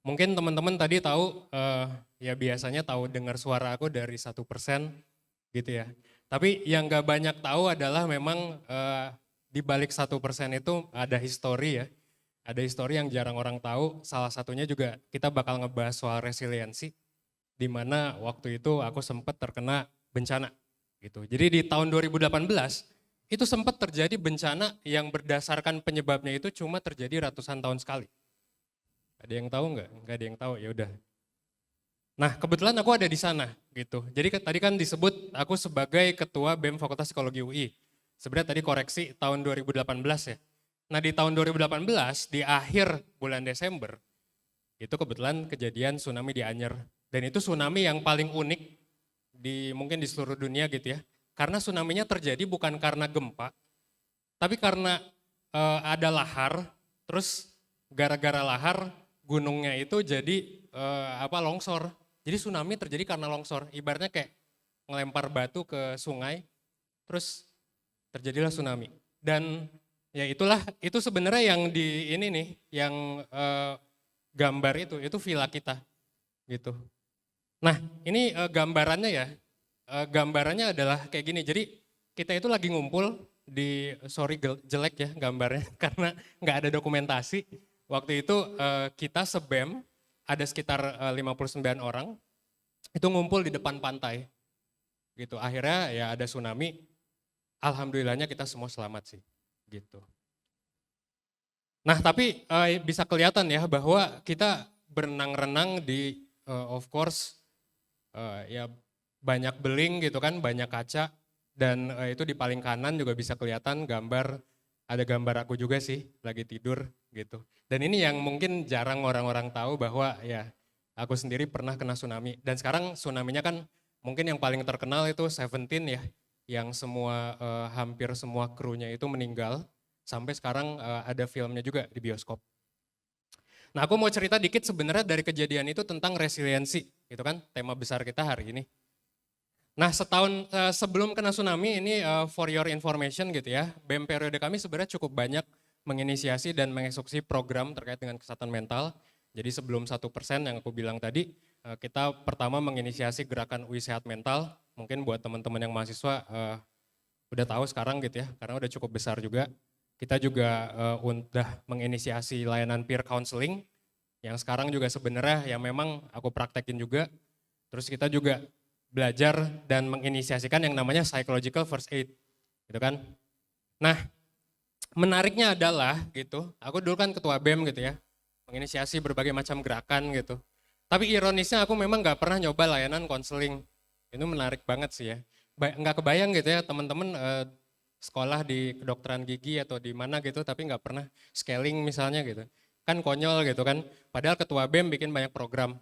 Mungkin teman-teman tadi tahu, ya biasanya tahu dengar suara aku dari 1% gitu ya. Tapi yang nggak banyak tahu adalah memang di balik 1% itu ada histori ya. Ada histori yang jarang orang tahu, salah satunya juga kita bakal ngebahas soal resiliensi, di mana waktu itu aku sempat terkena bencana gitu. Jadi di tahun 2018 itu sempat terjadi bencana yang berdasarkan penyebabnya itu cuma terjadi ratusan tahun sekali. Ada yang tahu nggak? Nggak ada yang tahu, ya udah. Nah kebetulan aku ada di sana gitu. Jadi tadi kan disebut aku sebagai ketua BEM Fakultas Psikologi UI. Sebenarnya tadi koreksi tahun 2018 ya. Nah di tahun 2018 di akhir bulan Desember itu kebetulan kejadian tsunami di Anyer. Dan itu tsunami yang paling unik mungkin di seluruh dunia gitu ya. Karena tsunami-nya terjadi bukan karena gempa, tapi karena ada lahar, terus gara-gara lahar gunungnya itu jadi longsor. Jadi tsunami terjadi karena longsor. Ibaratnya kayak ngelempar batu ke sungai, terus terjadilah tsunami. Dan ya itulah, itu sebenarnya yang di ini nih, yang gambar itu villa kita gitu. Nah ini gambarannya ya, gambarannya adalah kayak gini. Jadi kita itu lagi ngumpul di, sorry jelek ya gambarnya karena nggak ada dokumentasi. Waktu itu kita sebem ada sekitar 59 orang itu ngumpul di depan pantai gitu. Akhirnya ya ada tsunami. Alhamdulillahnya kita semua selamat sih gitu. Nah tapi bisa kelihatan ya bahwa kita berenang-renang di of course ya banyak beling gitu kan, banyak kaca, dan itu di paling kanan juga bisa kelihatan gambar, ada gambar aku juga sih lagi tidur gitu. Dan ini yang mungkin jarang orang-orang tahu bahwa ya aku sendiri pernah kena tsunami. Dan sekarang tsunami-nya kan mungkin yang paling terkenal itu Seventeen ya, yang semua hampir semua krunya itu meninggal. Sampai sekarang ada filmnya juga di bioskop. Nah aku mau cerita dikit sebenarnya dari kejadian itu tentang resiliensi, gitu kan, tema besar kita hari ini. Nah setahun sebelum kena tsunami ini for your information gitu ya, BEM periode kami sebenarnya cukup banyak menginisiasi dan mengeksekusi program terkait dengan kesehatan mental. Jadi sebelum 1% yang aku bilang tadi, kita pertama menginisiasi gerakan UI Sehat Mental, mungkin buat teman-teman yang mahasiswa udah tahu sekarang gitu ya, karena udah cukup besar juga. Kita juga udah menginisiasi layanan peer counseling, yang sekarang juga sebenarnya yang memang aku praktekin juga. Terus kita juga belajar dan menginisiasikan yang namanya psychological first aid, gitu kan. Nah, menariknya adalah gitu, aku dulu kan ketua BEM gitu ya, menginisiasi berbagai macam gerakan gitu. Tapi ironisnya aku memang nggak pernah nyoba layanan konseling. Itu menarik banget sih ya. Nggak kebayang gitu ya teman-teman sekolah di kedokteran gigi atau di mana gitu, tapi nggak pernah scaling misalnya gitu. Kan konyol gitu kan. Padahal ketua BEM bikin banyak program.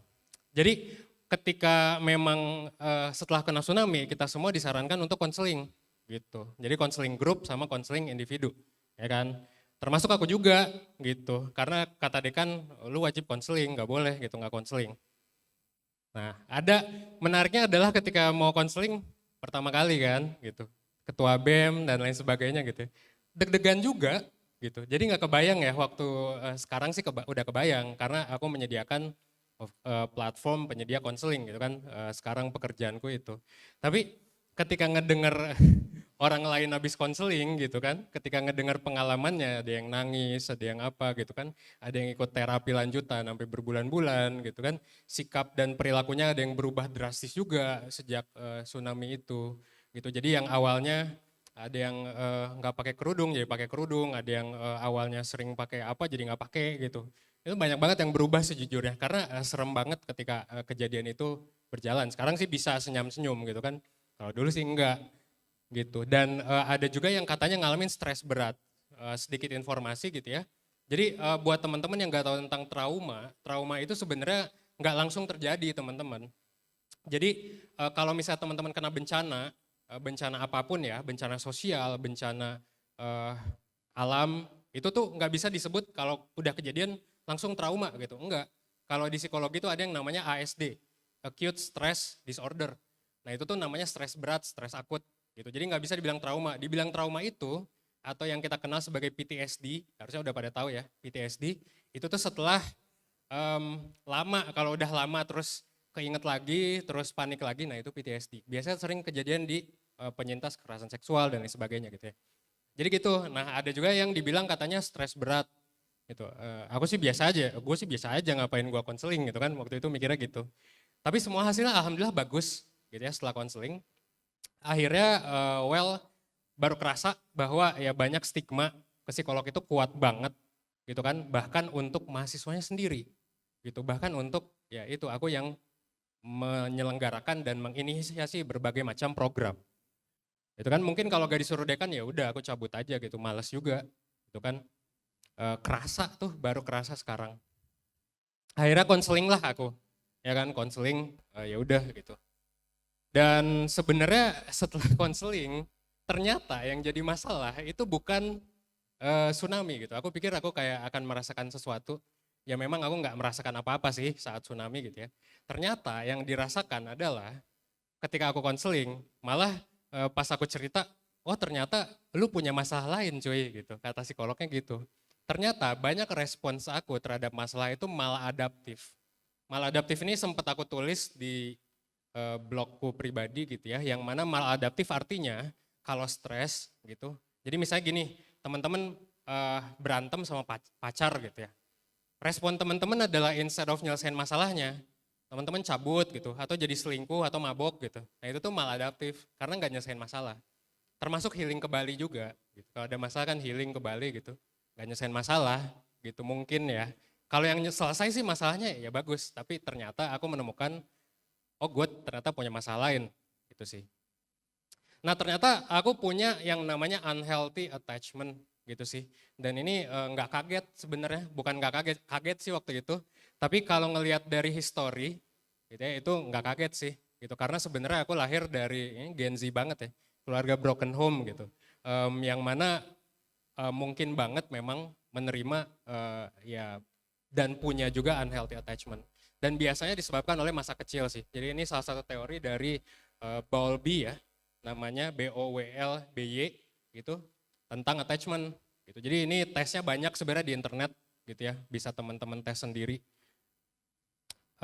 Jadi ketika memang setelah kena tsunami kita semua disarankan untuk konseling gitu. Jadi konseling grup sama konseling individu, ya kan. Termasuk aku juga gitu. Karena kata dekan lu wajib konseling, nggak boleh gitu nggak konseling. Nah ada menariknya adalah ketika mau konseling pertama kali kan gitu. Ketua BEM dan lain sebagainya gitu. Deg-degan juga gitu. Jadi nggak kebayang ya waktu sekarang sih udah kebayang karena aku menyediakan platform penyedia konseling gitu kan, sekarang pekerjaanku itu. Tapi ketika ngedenger orang lain habis konseling gitu kan, ketika ngedenger pengalamannya ada yang nangis, ada yang apa gitu kan, ada yang ikut terapi lanjutan sampai berbulan-bulan gitu kan, sikap dan perilakunya ada yang berubah drastis juga sejak tsunami itu gitu. Jadi yang awalnya ada yang nggak pakai kerudung jadi pakai kerudung, ada yang awalnya sering pakai apa jadi nggak pakai gitu. Itu banyak banget yang berubah sejujurnya karena serem banget ketika kejadian itu berjalan. Sekarang sih bisa senyum-senyum gitu kan. Kalau dulu sih enggak gitu. Dan ada juga yang katanya ngalamin stres berat. Sedikit informasi gitu ya. Jadi buat teman-teman yang nggak tahu tentang trauma, trauma itu sebenarnya nggak langsung terjadi teman-teman. Jadi kalau misalnya teman-teman kena bencana, bencana apapun ya, bencana sosial, bencana alam, itu tuh nggak bisa disebut kalau udah kejadian langsung trauma gitu, enggak. Kalau di psikologi itu ada yang namanya ASD, Acute Stress Disorder. Nah itu tuh namanya stres berat, stres akut gitu. Jadi nggak bisa dibilang trauma. Dibilang trauma itu, atau yang kita kenal sebagai PTSD, harusnya udah pada tahu ya, PTSD, itu tuh setelah lama, kalau udah lama terus keinget lagi, terus panik lagi, nah itu PTSD. Biasanya sering kejadian di penyintas kekerasan seksual dan lain sebagainya gitu ya. Jadi gitu, nah ada juga yang dibilang katanya stres berat gitu. Aku sih biasa aja, gue sih biasa aja ngapain gue konseling gitu kan, waktu itu mikirnya gitu. Tapi semua hasilnya alhamdulillah bagus gitu ya setelah konseling. Akhirnya baru kerasa bahwa ya banyak stigma ke psikolog itu kuat banget gitu kan, bahkan untuk mahasiswanya sendiri gitu, bahkan untuk ya itu aku yang menyelenggarakan dan menginisiasi berbagai macam program. Itu kan mungkin kalau gak disuruh dekan ya udah aku cabut aja gitu, males juga. Itu kan kerasa tuh, baru kerasa sekarang. Akhirnya konseling lah aku. Ya kan konseling ya udah gitu. Dan sebenarnya setelah konseling ternyata yang jadi masalah itu bukan tsunami gitu. Aku pikir aku kayak akan merasakan sesuatu. Ya memang aku nggak merasakan apa-apa sih saat tsunami gitu ya. Ternyata yang dirasakan adalah ketika aku konseling, malah pas aku cerita, oh ternyata lu punya masalah lain cuy gitu, kata psikolognya gitu. Ternyata banyak respons aku terhadap masalah itu maladaptif. Maladaptif ini sempat aku tulis di blogku pribadi gitu ya, yang mana maladaptif artinya kalau stres gitu. Jadi misalnya gini, teman-teman berantem sama pacar gitu ya. Respon teman-teman adalah instead of nyelesain masalahnya, teman-teman cabut gitu, atau jadi selingkuh atau mabok gitu. Nah itu tuh maladaptif, karena nggak nyelesain masalah. Termasuk healing ke Bali juga, gitu. Kalau ada masalah kan healing ke Bali gitu, nggak nyelesain masalah gitu mungkin ya. Kalau yang selesai sih masalahnya ya bagus, tapi ternyata aku menemukan, oh gue ternyata punya masalah lain, gitu sih. Nah ternyata aku punya yang namanya unhealthy attachment gitu sih. Dan ini nggak kaget sebenarnya, bukan nggak kaget, kaget sih waktu itu. Tapi kalau ngelihat dari history, gitu ya, itu nggak kaget sih. Gitu karena sebenarnya aku lahir dari ini Gen Z banget ya, keluarga broken home gitu. Yang mana mungkin banget memang menerima ya dan punya juga unhealthy attachment. Dan biasanya disebabkan oleh masa kecil sih. Jadi ini salah satu teori dari Bowlby ya, namanya BOWLBY gitu, tentang attachment gitu. Jadi ini tesnya banyak sebenarnya di internet gitu ya, bisa teman-teman tes sendiri.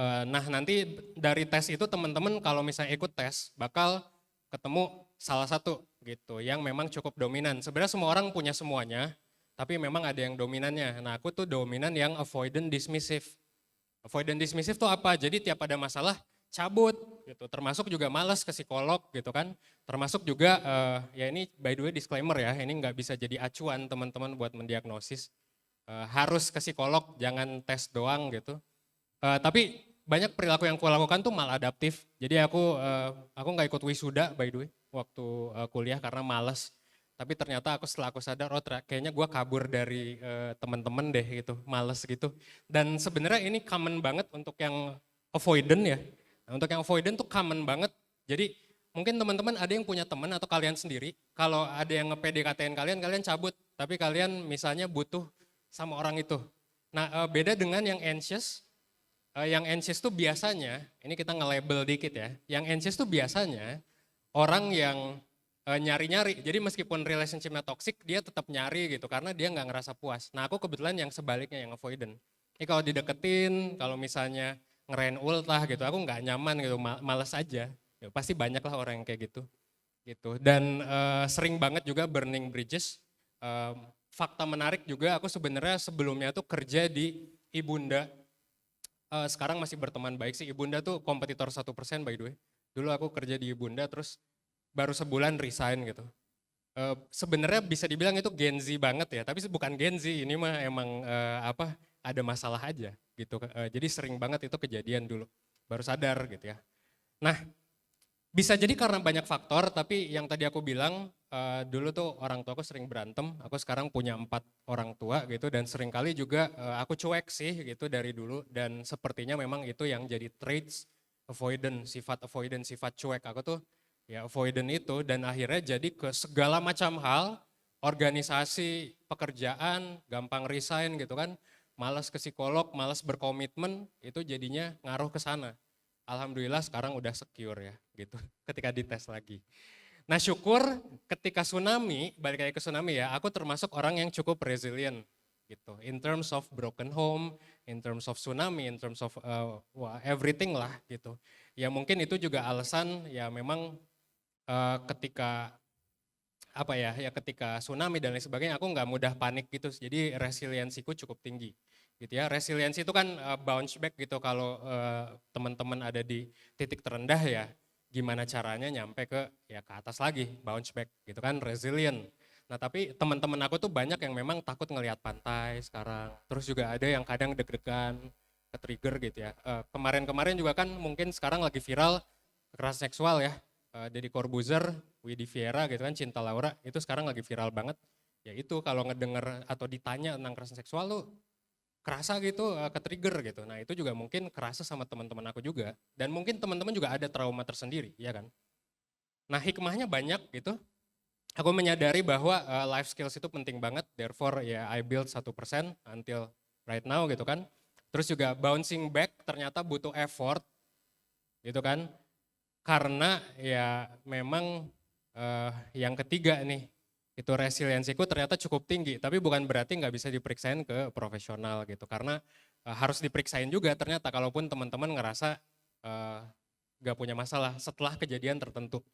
Nah nanti dari tes itu teman-teman kalau misalnya ikut tes bakal ketemu salah satu gitu yang memang cukup dominan. Sebenarnya semua orang punya semuanya, tapi memang ada yang dominannya. Nah aku tuh dominan yang avoidant dismissive. Avoidant dismissive tuh apa? Jadi tiap ada masalah cabut gitu. Termasuk juga malas ke psikolog gitu kan. Termasuk juga ya ini by the way disclaimer ya, ini nggak bisa jadi acuan teman-teman buat mendiagnosis. Harus ke psikolog, jangan tes doang gitu. Tapi banyak perilaku yang aku lakukan tuh maladaptif. Jadi aku nggak ikut wisuda by the way waktu kuliah karena malas. Tapi ternyata setelah aku sadar, oh kayaknya gue kabur dari teman-teman deh gitu, males gitu. Dan sebenarnya ini common banget untuk yang avoidant ya. Nah, untuk yang avoidant tuh common banget. Jadi mungkin teman-teman ada yang punya teman atau kalian sendiri, kalau ada yang nge-PDKT-in kalian, kalian cabut. Tapi kalian misalnya butuh sama orang itu. Nah beda dengan yang anxious. Yang anxious tuh biasanya, ini kita nge-label dikit ya, yang anxious tuh biasanya orang yang nyari-nyari, jadi meskipun relationship-nya toxic, dia tetap nyari gitu, karena dia nggak ngerasa puas. Nah aku kebetulan yang sebaliknya, yang avoidant. Ini kalau dideketin, kalau misalnya ngerain ultah gitu, aku nggak nyaman gitu, males aja. Ya, pasti banyak lah orang yang kayak gitu. Dan sering banget juga burning bridges. Fakta menarik juga, aku sebenarnya sebelumnya tuh kerja di Ibunda. Sekarang masih berteman baik sih. Ibunda tuh kompetitor 1% by the way. Dulu aku kerja di Ibunda terus baru sebulan resign gitu. Sebenarnya bisa dibilang itu Gen Z banget ya, tapi bukan Gen Z, ini mah emang ada masalah aja gitu. Jadi sering banget itu kejadian dulu. Baru sadar gitu ya. Nah, bisa jadi karena banyak faktor, tapi yang tadi aku bilang dulu tuh orang tua aku sering berantem, aku sekarang punya 4 orang tua gitu dan seringkali juga aku cuek sih gitu dari dulu dan sepertinya memang itu yang jadi traits avoidant, sifat cuek aku tuh ya avoidant itu dan akhirnya jadi ke segala macam hal, organisasi, pekerjaan, gampang resign gitu kan, malas ke psikolog, malas berkomitmen, itu jadinya ngaruh ke sana. Alhamdulillah sekarang udah secure ya gitu ketika dites lagi. Nah syukur ketika tsunami, balik lagi ke tsunami ya, aku termasuk orang yang cukup resilient gitu. In terms of broken home, in terms of tsunami, in terms of everything lah gitu. Ya mungkin itu juga alasan ya memang ketika ketika tsunami dan lain sebagainya aku nggak mudah panik gitu. Jadi resiliensiku cukup tinggi gitu ya. Resiliensi itu kan bounce back gitu kalau teman-teman ada di titik terendah ya gimana caranya nyampe ke atas lagi, bounce back gitu kan, resilient. Nah tapi teman-teman aku tuh banyak yang memang takut ngelihat pantai sekarang. Terus juga ada yang kadang deg-degan, ke-trigger gitu ya. Kemarin-kemarin juga kan mungkin sekarang lagi viral kekerasan seksual ya. Deddy Corbuzier, Widi Viera gitu kan, Cinta Laura, itu sekarang lagi viral banget. Ya itu kalau ngedenger atau ditanya tentang kekerasan seksual tuh kerasa gitu ke-trigger gitu. Nah itu juga mungkin kerasa sama teman-teman aku juga. Dan mungkin teman-teman juga ada trauma tersendiri, ya kan. Nah hikmahnya banyak gitu. Aku menyadari bahwa life skills itu penting banget, therefore ya I build 1% until right now gitu kan. Terus juga bouncing back ternyata butuh effort gitu kan. Karena ya memang yang ketiga nih, itu resiliensiku ternyata cukup tinggi, tapi bukan berarti nggak bisa diperiksain ke profesional gitu. Karena harus diperiksain juga ternyata kalaupun teman-teman ngerasa nggak punya masalah setelah kejadian tertentu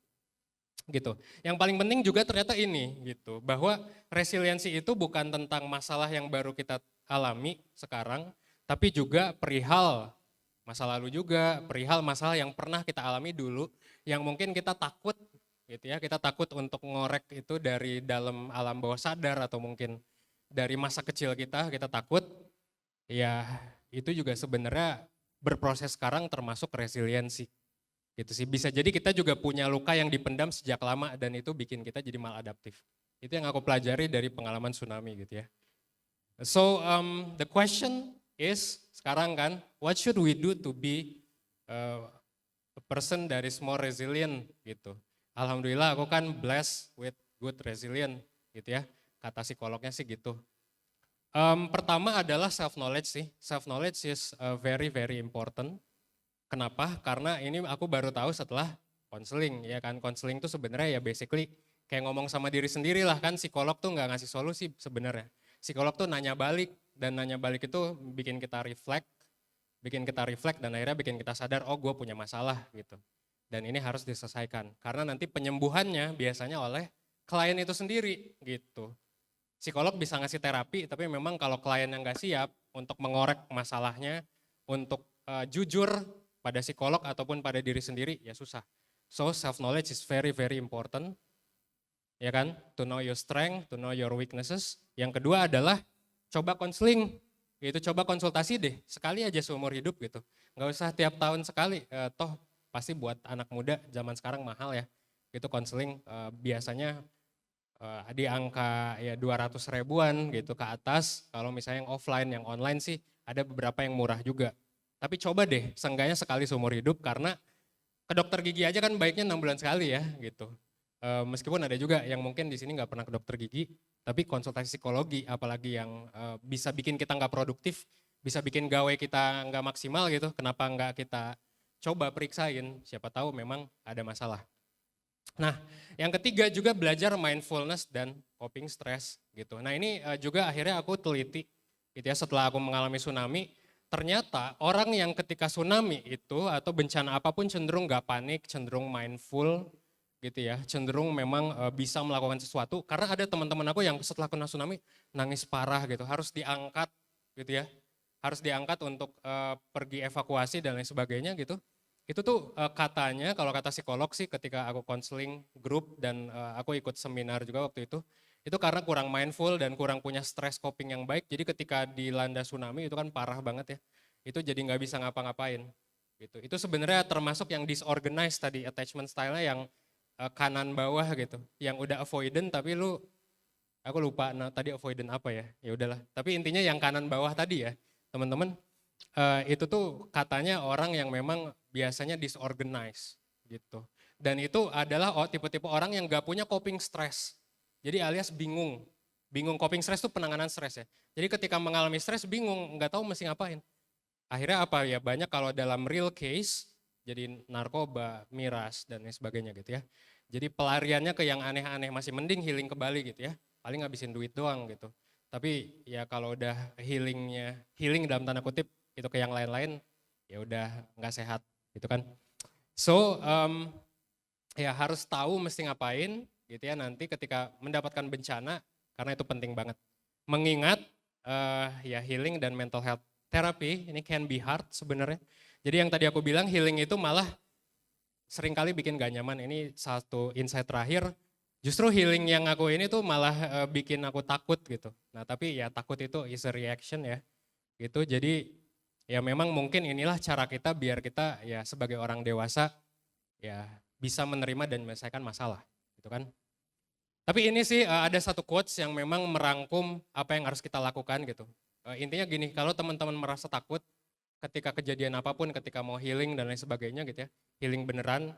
gitu. Yang paling penting juga ternyata ini gitu, bahwa resiliensi itu bukan tentang masalah yang baru kita alami sekarang, tapi juga perihal masa lalu juga, perihal masalah yang pernah kita alami dulu, yang mungkin kita takut gitu ya, kita takut untuk ngorek itu dari dalam alam bawah sadar atau mungkin dari masa kecil kita takut, ya itu juga sebenarnya berproses sekarang termasuk resiliensi. Gitu sih, bisa jadi kita juga punya luka yang dipendam sejak lama dan itu bikin kita jadi maladaptif. Itu yang aku pelajari dari pengalaman tsunami gitu ya. So the question is sekarang kan, what should we do to be a person that is more resilient gitu. Alhamdulillah aku kan blessed with good resilient gitu ya. Kata psikolognya sih gitu. Pertama adalah self knowledge sih. Self knowledge is very very important. Kenapa? Karena ini aku baru tahu setelah konseling ya kan. Konseling itu sebenarnya ya basically kayak ngomong sama diri sendiri lah kan. Psikolog tuh nggak ngasih solusi sebenarnya. Psikolog tuh nanya balik dan nanya balik itu bikin kita reflect dan akhirnya bikin kita sadar oh gue punya masalah gitu. Dan ini harus diselesaikan karena nanti penyembuhannya biasanya oleh klien itu sendiri gitu. Psikolog bisa ngasih terapi tapi memang kalau klien yang nggak siap untuk mengorek masalahnya, untuk jujur pada psikolog ataupun pada diri sendiri ya susah. So self knowledge is very very important. Ya kan? To know your strength, to know your weaknesses. Yang kedua adalah coba konseling. Gitu, coba konsultasi deh, sekali aja seumur hidup gitu. Nggak usah tiap tahun sekali, toh pasti buat anak muda zaman sekarang mahal ya. Itu konseling biasanya di angka ya 200 ribuan gitu ke atas. Kalau misalnya yang offline, yang online sih ada beberapa yang murah juga. Tapi coba deh, seenggaknya sekali seumur hidup karena ke dokter gigi aja kan baiknya 6 bulan sekali ya gitu. Meskipun ada juga yang mungkin di sini nggak pernah ke dokter gigi, tapi konsultasi psikologi, apalagi yang bisa bikin kita nggak produktif, bisa bikin gawe kita nggak maksimal gitu, kenapa nggak kita coba periksain, siapa tahu memang ada masalah. Nah, yang ketiga juga belajar mindfulness dan coping stress gitu. Nah ini juga akhirnya aku teliti gitu ya setelah aku mengalami tsunami, ternyata orang yang ketika tsunami itu atau bencana apapun cenderung nggak panik, cenderung mindful, gitu ya, cenderung memang bisa melakukan sesuatu karena ada teman-teman aku yang setelah kena tsunami nangis parah gitu, harus diangkat gitu ya, harus diangkat untuk pergi evakuasi dan lain sebagainya gitu. Itu tuh katanya kalau kata psikolog sih ketika aku konseling grup dan aku ikut seminar juga waktu itu karena kurang mindful dan kurang punya stress coping yang baik, jadi ketika dilanda tsunami itu kan parah banget ya, itu jadi nggak bisa ngapa-ngapain gitu. Itu sebenarnya termasuk yang disorganized tadi, attachment style-nya yang kanan bawah gitu, yang udah avoidant tapi aku lupa tadi avoidant apa ya, ya udahlah. Tapi intinya yang kanan bawah tadi ya, teman-teman, itu tuh katanya orang yang memang biasanya disorganized gitu. Dan itu adalah tipe-tipe orang yang gak punya coping stress. Jadi alias bingung. Bingung, coping stress itu penanganan stres ya. Jadi ketika mengalami stres bingung, nggak tahu mesti ngapain. Akhirnya apa ya, banyak kalau dalam real case jadi narkoba, miras, dan lain sebagainya gitu ya. Jadi pelariannya ke yang aneh-aneh, masih mending healing ke Bali gitu ya. Paling ngabisin duit doang gitu. Tapi ya kalau udah healing dalam tanda kutip itu ke yang lain-lain, ya udah nggak sehat gitu kan. So ya harus tahu mesti ngapain gitu ya nanti ketika mendapatkan bencana, karena itu penting banget. Mengingat ya healing dan mental health therapy ini can be hard sebenarnya. Jadi yang tadi aku bilang healing itu malah seringkali bikin gak nyaman. Ini satu insight terakhir, justru healing yang aku ini tuh malah bikin aku takut gitu. Nah tapi ya takut itu is a reaction ya gitu. Jadi ya memang mungkin inilah cara kita biar kita ya sebagai orang dewasa ya bisa menerima dan menyelesaikan masalah gitu kan. Tapi ini sih ada satu quotes yang memang merangkum apa yang harus kita lakukan gitu. Intinya gini, kalau teman-teman merasa takut ketika kejadian apapun, ketika mau healing dan lain sebagainya gitu ya, healing beneran,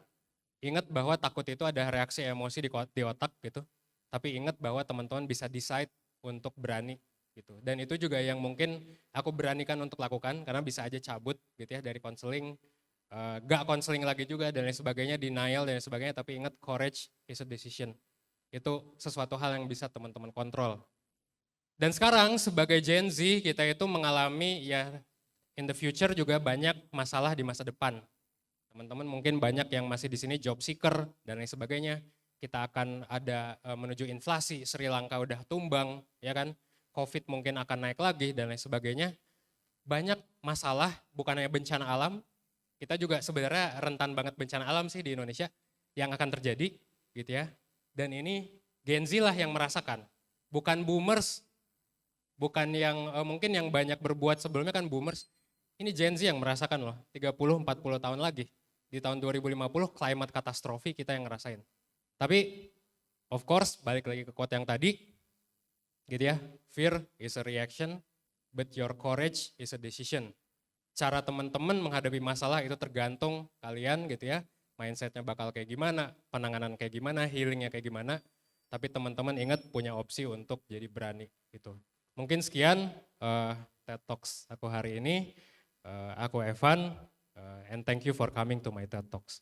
ingat bahwa takut itu ada reaksi emosi di otak gitu. Tapi ingat bahwa teman-teman bisa decide untuk berani gitu. Dan itu juga yang mungkin aku beranikan untuk lakukan karena bisa aja cabut gitu ya dari konseling, gak konseling lagi juga dan lain sebagainya, denial dan lain sebagainya. Tapi ingat courage is a decision. Itu sesuatu hal yang bisa teman-teman kontrol. Dan sekarang sebagai Gen Z kita itu mengalami ya in the future juga banyak masalah di masa depan. Teman-teman mungkin banyak yang masih di sini job seeker dan lain sebagainya. Kita akan ada menuju inflasi, Sri Lanka udah tumbang, ya kan? Covid mungkin akan naik lagi dan lain sebagainya. Banyak masalah, bukan hanya bencana alam, kita juga sebenarnya rentan banget bencana alam sih di Indonesia yang akan terjadi gitu ya. Dan ini Gen Z lah yang merasakan, bukan boomers, bukan yang mungkin yang banyak berbuat sebelumnya kan boomers. Ini Gen Z yang merasakan loh, 30-40 tahun lagi. Di tahun 2050 climate katastrofi kita yang ngerasain. Tapi of course balik lagi ke quote yang tadi, gitu ya, fear is a reaction, but your courage is a decision. Cara teman-teman menghadapi masalah itu tergantung kalian gitu ya, mindsetnya bakal kayak gimana, penanganan kayak gimana, healingnya kayak gimana. Tapi teman-teman ingat punya opsi untuk jadi berani gitu. Mungkin sekian TED Talks aku hari ini. Aku Evan, and thank you for coming to my TED Talks.